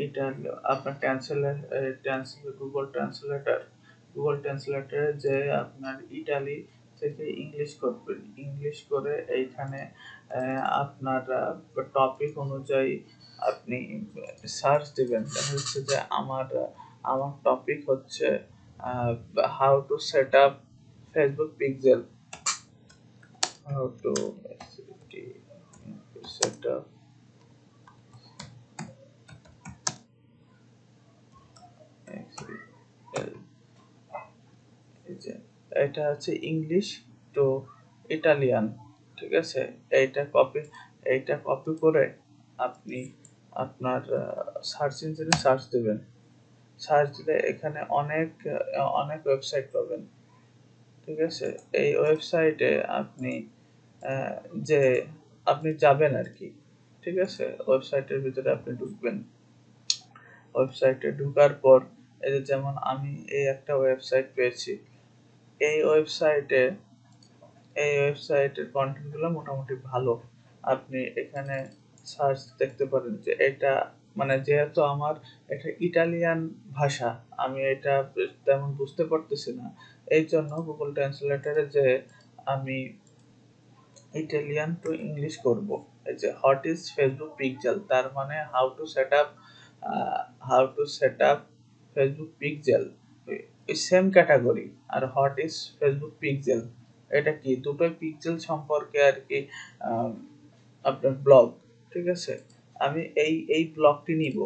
এটা আপনার গুগল ট্রান্সলেটরে যে আপনার ইটালি থেকে ইংলিশ করবেন, ইংলিশ করে এইখানে আপনার টপিক অনুযায়ী আপনি সার্চ দিবেন। দেখা যাচ্ছে যে আমার টপিক হচ্ছে how to set up Facebook pixel, how to set up এই যে এটা হচ্ছে ইংলিশ টু ইটালিয়ান, ঠিক আছে। এইটা কপি করে আপনি আপনার সার্চ ইঞ্জিনে সার্চ দেবেন। সার্চ দিলে এখানে অনেক ওয়েবসাইট পাবেন, ঠিক আছে। এই ওয়েবসাইটে আপনি আহ, যে আপনি যাবেন আর কি, ঠিক আছে। ওয়েবসাইটের ভিতরে আপনি ঢুকবেন। ওয়েবসাইটে ঢোকার পর এই যে যেমন আমি এই একটা ওয়েবসাইট পেয়েছি। এই ওয়েবসাইটে এই ওয়েবসাইটের কন্টেন্ট গুলো মোটামুটি ভালো। আপনি এখানে সার্চ দেখতে পারেন যে এটা মানে যেহেতু আমার এটা ইটালিয়ান ভাষা, আমি এটা তেমন বুঝতে পারতেছি না। এই জন্য গুগল ট্রান্সলেটরে যে আমি ইটালিয়ান টু ইংলিশ করব। এই যে হোয়াট ইজ ফেসবুক পিক্সেল, তার মানে how to set up Facebook pixel, same category. আর হোয়াট ইজ ফেসবুক পিক্সেল, এটা কি দুটোই পিক্সেল সম্পর্কে আর কি আহ, আপনার ব্লগ, ঠিক আছে। আমি এই ব্লগটি নিব,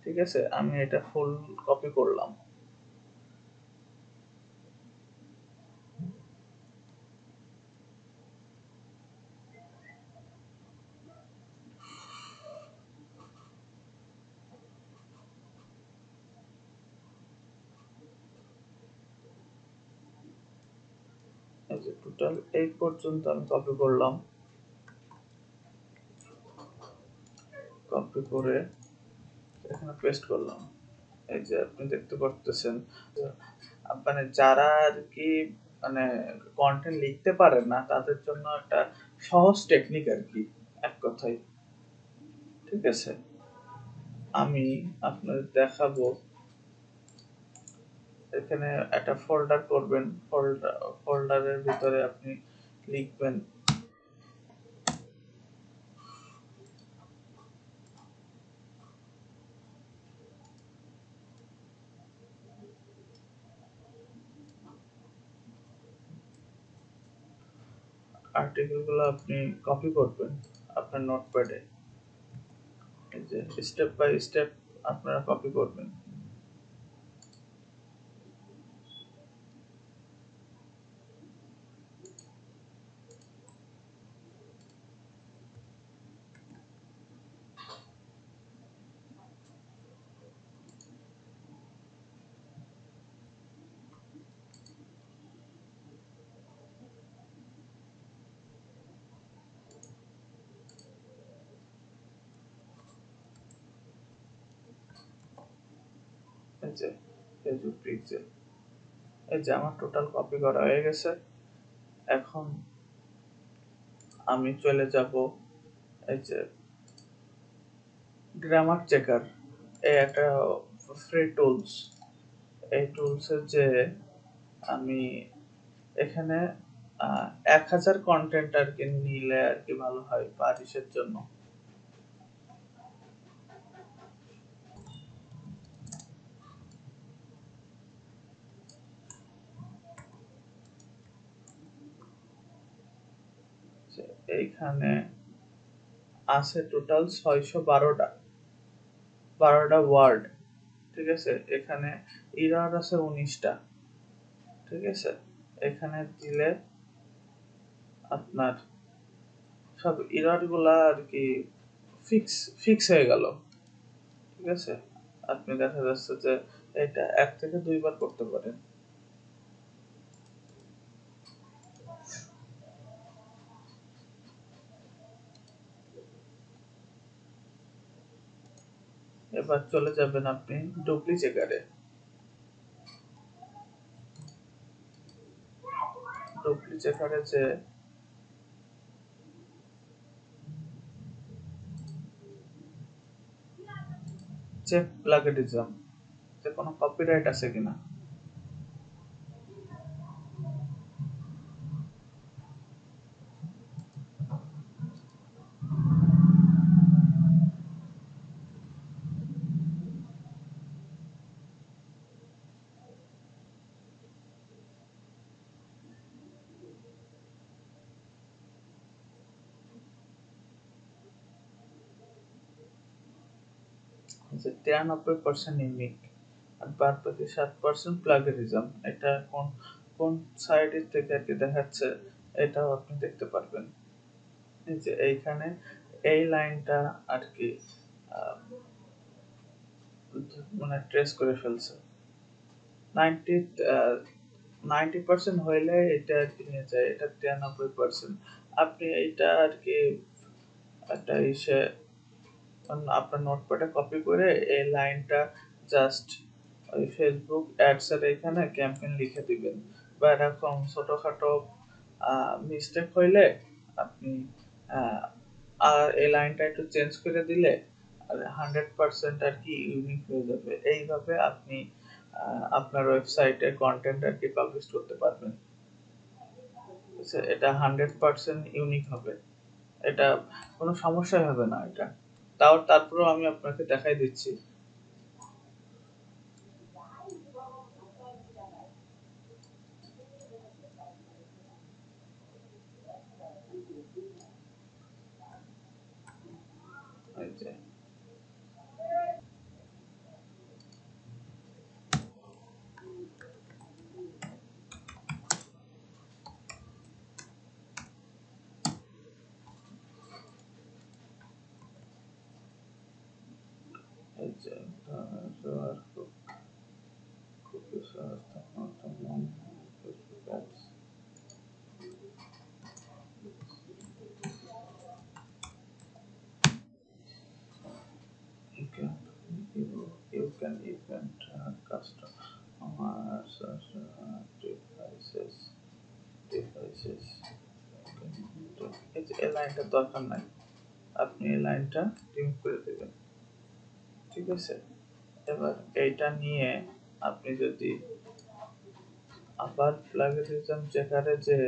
ঠিক আছে। আমি এটা ফুল কপি করলাম। এই যে টোটাল এই পর্যন্ত আমি কপি করলাম। কপি করে এখানে পেস্ট করলাম। এই যে আপনি দেখতে পারতেছেন মানে যারা আর কি মানে কন্টেন্ট লিখতে পারে না তাদের জন্য একটা সহজ টেকনিক আর কি, এক কথায়, ঠিক আছে। আমি আপনাদের দেখাবো। এখানে একটা ফোল্ডার করবেন, ফোল্ডারের ভিতরে আপনি লিখবেন। আর্টিকেল গুলো আপনি কপি করবেন আপনার নোটপ্যাডে। এই যে স্টেপ বাই স্টেপ আপনারা কপি করবেন। এই যে ফেসবুক পিক্সেল, এই যে আমার টোটাল কপি করা হয়ে গেছে। এখন আমি চলে যাব এই যে গ্রামার চেকার, এই একটা ফ্রি টুলস। এই টুলসের যে আমি এখানে 1000 কন্টেন্ট আর কি নিলে আর কি ভালো হয় পারিসের জন্য। যে এইখানে আছে টোটাল 612টা ওয়ার্ড, ঠিক আছে। এখানে ইরার আছে 19টা, ঠিক আছে। এখানে দিলে আপনার সব ইরার গুলা আর কি ফিক্স ফিক্স হয়ে গেল, ঠিক আছে। আপনি দেখা যাচ্ছে যে এটা 1 থেকে 2 বার করতে পারেন। এবার চলে যাবেন আপনি ডুপ্লি চেকারে। ডুপ্লি চেকারে যে চেক প্লাগেটিজম, যে কোনো কপিরাইট আছে কিনা। যে 93% ইউনিক আর বাদ বাকি 7% প্লাগেরিজম। এটা কোন কোন সাইটের থেকে আর কি দেখাচ্ছে এটাও আপনি দেখতে পারবেন। এই যে এইখানে এই লাইনটা আর কি আহ, মানে ট্রেস করে ফেলছে। 90% হইলে এটা আর কি নিয়ে যায়, এটা 93%। আপনি এটা আর কি একটা ইসে আপনার নোটপ্যাডে কপি করে এই লাইনটা জাস্ট ওই ফেসবুক অ্যাডস এর এখানে ক্যাম্পেইন লিখে দিবেন, বা এরকম ছোটখাটো মিস্টেক হইলে আপনি আহ, আর এই লাইনটা একটু চেঞ্জ করে দিলে আর 100% আর কি ইউনিক হয়ে যাবে। এইভাবে আপনি আপনার ওয়েবসাইটে কন্টেন্ট আর কি পাবলিশ করতে পারবেন। এটা 100% ইউনিক হবে, এটা কোনো সমস্যাই হবে না এটা। তারপরেও আমি আপনাকে দেখাই দিচ্ছি। এই যে এই যে you can you can even custom devices এই লাইনটা দরকার নাই, আপনি এই লাইনটা রিমুভ করে দেবেন। ঠিক আছে, এবার এইটা নিয়ে আপনি যদি আবার প্লাগিনিজম চেকারে যে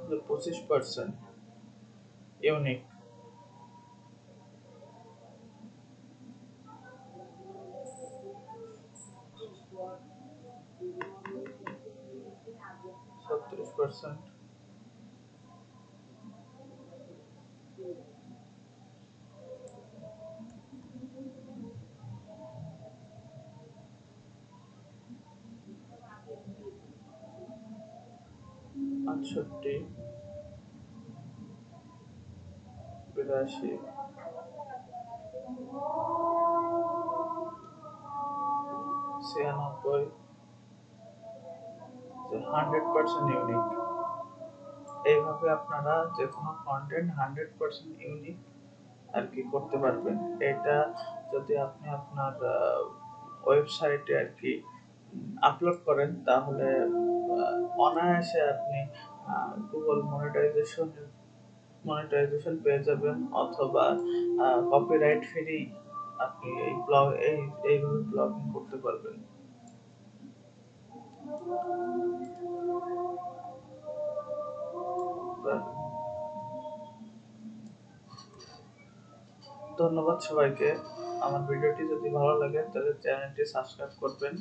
যে 25% ইউনিক, 36%, 68, 82, 96, 100% ইউনিক। এইভাবে আপনারা যে কোনো কন্টেন্ট 100% ইউনিক আর কি করতে পারবেন। এটা যদি আপনি আপনার ওয়েবসাইটে আর কি আপলোড করেন তাহলে অনায়াসে আপনি গুগল মনিটাইজেশন পেয়ে যাবেন, অথবা কপিরাইট ফ্রি আপনি এইভাবে ব্লগিং করতে পারবেন। ধন্যবাদ সবাইকে। আমার ভিডিওটি যদি ভালো লাগে তাহলে চ্যানেলটি সাবস্ক্রাইব করবেন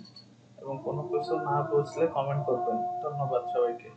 এবং কোনো কিছু না বুঝলে কমেন্ট করবেন। ধন্যবাদ সবাইকে।